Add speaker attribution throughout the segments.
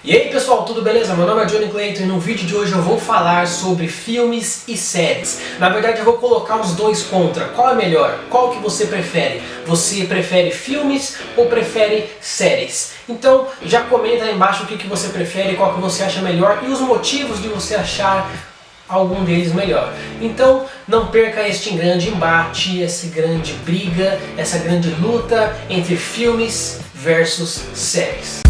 Speaker 1: E aí pessoal, tudo beleza? Meu nome é Johnny Clayton e no vídeo de hoje eu vou falar sobre filmes e séries. Na verdade eu vou colocar os dois contra. Qual é melhor? Qual que você prefere? Você prefere filmes ou prefere séries? Então já comenta aí embaixo o que você prefere, qual que você acha melhor e os motivos de você achar algum deles melhor. Então não perca este grande embate, essa grande briga, essa grande luta entre filmes versus séries.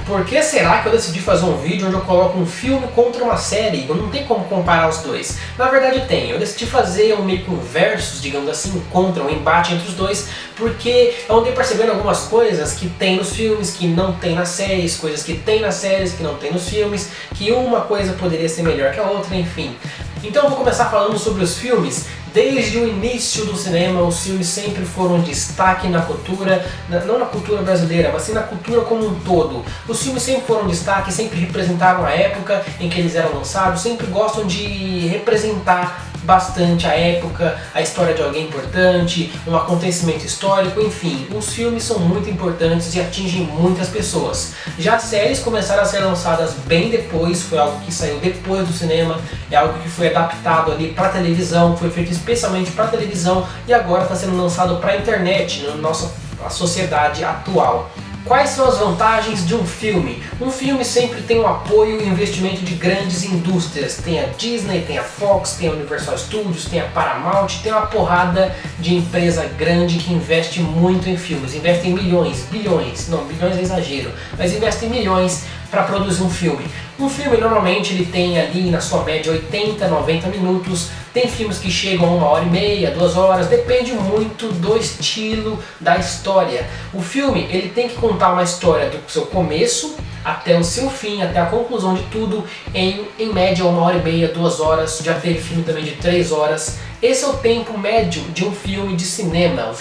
Speaker 1: Por que será que eu decidi fazer um vídeo onde eu coloco um filme contra uma série? Não tem como comparar os dois. Na verdade tem, eu decidi fazer um meio que um versus, digamos assim, contra um embate entre os dois, porque eu andei percebendo algumas coisas que tem nos filmes, que não tem nas séries, coisas que tem nas séries, que não tem nos filmes, que uma coisa poderia ser melhor que a outra, enfim. Então eu vou começar falando sobre os filmes. Desde o início do cinema, os filmes sempre foram destaque na cultura, não na cultura brasileira, mas sim na cultura como um todo. Os filmes sempre foram destaque, sempre representaram a época em que eles eram lançados, sempre gostam de representar bastante a época, a história de alguém importante, um acontecimento histórico, enfim. Os filmes são muito importantes e atingem muitas pessoas. Já as séries começaram a ser lançadas bem depois, foi algo que saiu depois do cinema, é algo que foi adaptado ali para televisão, foi feito especialmente para televisão e agora está sendo lançado para a internet, na nossa sociedade atual. Quais são as vantagens de um filme? Um filme sempre tem o apoio e investimento de grandes indústrias. Tem a Disney, tem a Fox, tem a Universal Studios, tem a Paramount, tem uma porrada de empresa grande que investe muito em filmes. Investe em milhões, bilhões, não, bilhões é exagero, mas investe em milhões para produzir um filme. Um filme normalmente ele tem ali na sua média 80, 90 minutos, tem filmes que chegam a 1h30, 2 horas, depende muito do estilo da história. O filme ele tem que contar uma história do seu começo até o seu fim, até a conclusão de tudo em média 1h30, 2 horas, já teve filme também de 3 horas. Esse é o tempo médio de um filme de cinema,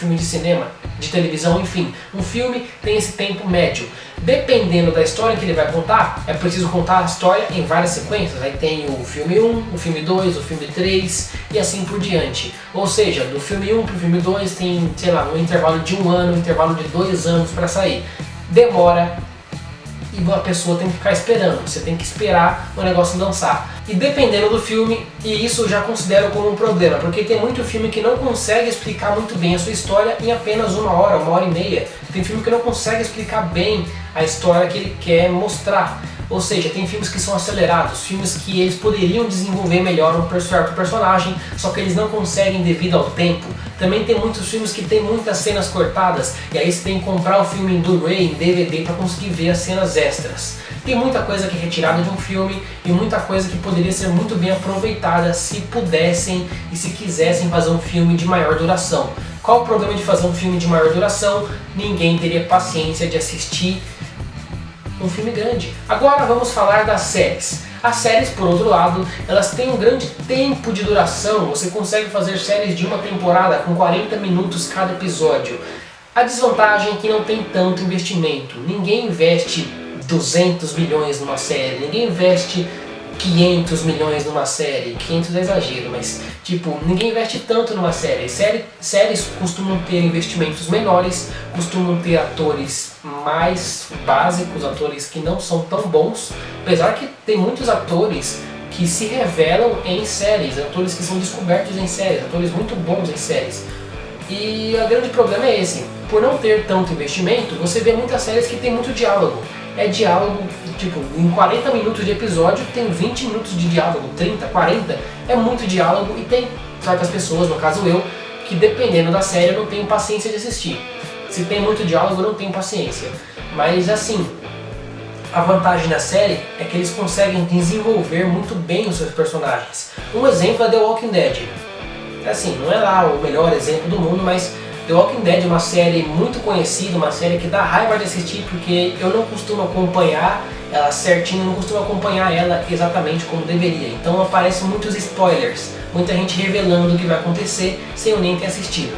Speaker 1: de televisão, enfim. Um filme tem esse tempo médio. Dependendo da história que ele vai contar, é preciso contar a história em várias sequências. Aí tem o filme 1, o filme 2, o filme 3 e assim por diante. Ou seja, do filme 1 para o filme 2 tem, sei lá, um intervalo de 1 ano, um intervalo de 2 anos para sair. Demora e a pessoa tem que ficar esperando, você tem que esperar o negócio lançar. E dependendo do filme, e isso eu já considero como um problema, porque tem muito filme que não consegue explicar muito bem a sua história em apenas 1 hora, 1h30. Tem filme que não consegue explicar bem a história que ele quer mostrar. Ou seja, tem filmes que são acelerados, filmes que eles poderiam desenvolver melhor um certo personagem, só que eles não conseguem devido ao tempo. Também tem muitos filmes que tem muitas cenas cortadas, e aí você tem que comprar o filme em Blu-ray, em DVD, para conseguir ver as cenas extras. Tem muita coisa que é retirada de um filme e muita coisa que poderia ser muito bem aproveitada se pudessem e se quisessem fazer um filme de maior duração. Qual o problema de fazer um filme de maior duração? Ninguém teria paciência de assistir um filme grande. Agora vamos falar das séries. As séries, por outro lado, elas têm um grande tempo de duração. Você consegue fazer séries de uma temporada com 40 minutos cada episódio. A desvantagem é que não tem tanto investimento. Ninguém investe 200 milhões numa série, ninguém investe 500 milhões numa série, 500 é exagero, mas tipo, ninguém investe tanto numa série. Séries costumam ter investimentos menores, costumam ter atores mais básicos, atores que não são tão bons, apesar que tem muitos atores que se revelam em séries, atores que são descobertos em séries, atores muito bons em séries. E o grande problema é esse, por não ter tanto investimento, você vê muitas séries que tem muito diálogo. É diálogo, tipo, em 40 minutos de episódio tem 20 minutos de diálogo, 30, 40, é muito diálogo e tem certas pessoas, no caso eu, que dependendo da série eu não tenho paciência de assistir. Se tem muito diálogo eu não tenho paciência. Mas assim, a vantagem da série é que eles conseguem desenvolver muito bem os seus personagens. Um exemplo é The Walking Dead. Assim, não é lá o melhor exemplo do mundo, mas The Walking Dead é uma série muito conhecida, uma série que dá raiva de assistir porque eu não costumo acompanhar ela certinho, não costumo acompanhar ela exatamente como deveria. Então aparecem muitos spoilers, muita gente revelando o que vai acontecer sem eu nem ter assistido.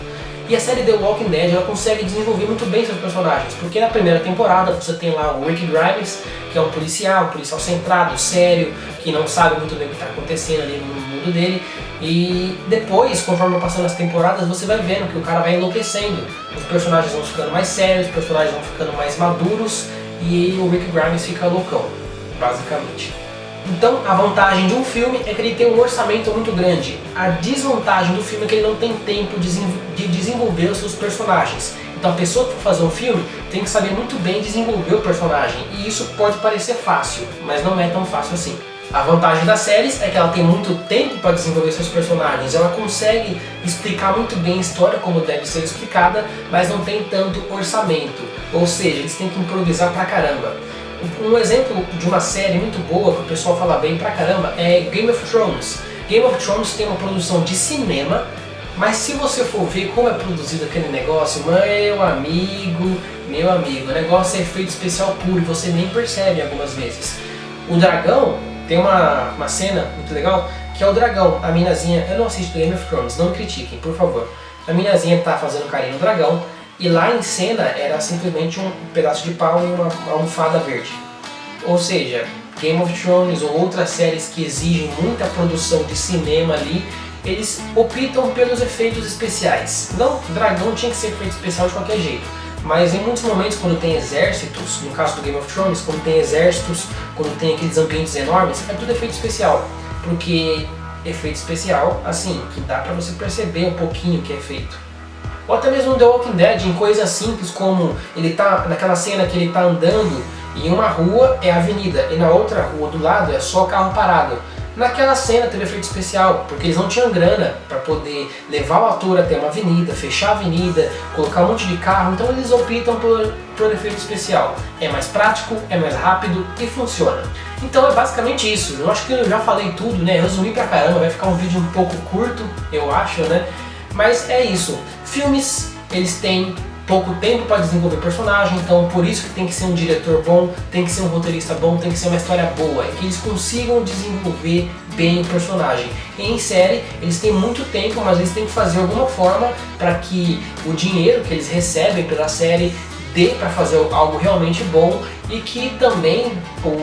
Speaker 1: E a série The Walking Dead ela consegue desenvolver muito bem seus personagens, porque na primeira temporada você tem lá o Rick Grimes, que é um policial centrado, sério, que não sabe muito bem o que está acontecendo ali no mundo dele. E depois, conforme vai passando as temporadas, você vai vendo que o cara vai enlouquecendo. Os personagens vão ficando mais sérios, os personagens vão ficando mais maduros e o Rick Grimes fica loucão, basicamente. Então, a vantagem de um filme é que ele tem um orçamento muito grande. A desvantagem do filme é que ele não tem tempo de desenvolver os seus personagens. Então, a pessoa que for fazer um filme tem que saber muito bem desenvolver o personagem. E isso pode parecer fácil, mas não é tão fácil assim. A vantagem das séries é que ela tem muito tempo para desenvolver seus personagens. Ela consegue explicar muito bem a história como deve ser explicada, mas não tem tanto orçamento. Ou seja, eles têm que improvisar pra caramba. Um exemplo de uma série muito boa, que o pessoal fala bem pra caramba, é Game of Thrones. Game of Thrones tem uma produção de cinema, mas se você for ver como é produzido aquele negócio, meu amigo, o negócio é efeito especial puro e você nem percebe algumas vezes. O dragão, tem uma cena muito legal, que é o dragão, a minazinha, eu não assisto Game of Thrones, não me critiquem, por favor. A minazinha tá fazendo carinho no dragão, e lá em cena era simplesmente um pedaço de pau e uma almofada verde. Ou seja, Game of Thrones ou outras séries que exigem muita produção de cinema ali, eles optam pelos efeitos especiais. Não, dragão tinha que ser efeito especial de qualquer jeito. Mas em muitos momentos, quando tem exércitos, no caso do Game of Thrones, quando tem exércitos, quando tem aqueles ambientes enormes, é tudo efeito especial. Porque efeito especial, assim, que dá pra você perceber um pouquinho o que é feito. Ou até mesmo no The Walking Dead, em coisas simples como ele tá naquela cena que ele tá andando e uma rua é a avenida e na outra rua do lado é só carro parado. Naquela cena teve efeito especial, porque eles não tinham grana para poder levar o ator até uma avenida, fechar a avenida, colocar um monte de carro, então eles optam por efeito especial. É mais prático, é mais rápido e funciona. Então é basicamente isso. Eu acho que eu já falei tudo, né? Eu resumi pra caramba, vai ficar um vídeo um pouco curto, eu acho, né? Mas é isso. Filmes, eles têm pouco tempo para desenvolver personagem, então por isso que tem que ser um diretor bom, tem que ser um roteirista bom, tem que ser uma história boa, é que eles consigam desenvolver bem o personagem. E em série, eles têm muito tempo, mas eles têm que fazer alguma forma para que o dinheiro que eles recebem pela série dê para fazer algo realmente bom e que também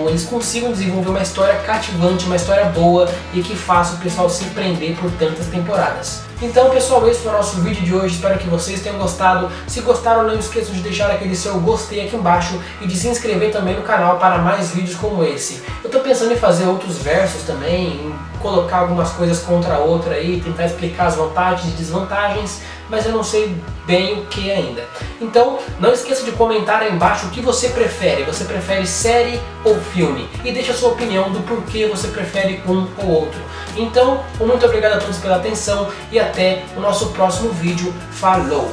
Speaker 1: eles consigam desenvolver uma história cativante, uma história boa e que faça o pessoal se prender por tantas temporadas. Então pessoal, esse foi o nosso vídeo de hoje, espero que vocês tenham gostado. Se gostaram, não esqueçam de deixar aquele seu gostei aqui embaixo e de se inscrever também no canal para mais vídeos como esse. Eu tô pensando em fazer outros versos também, em colocar algumas coisas contra a outra aí, tentar explicar as vantagens e desvantagens, mas eu não sei bem o que ainda. Então não esqueça de comentar aí embaixo o que você prefere. Você prefere série ou filme? E deixa a sua opinião do porquê você prefere um ou outro. Então, muito obrigado a todos pela atenção e até o nosso próximo vídeo. Falou!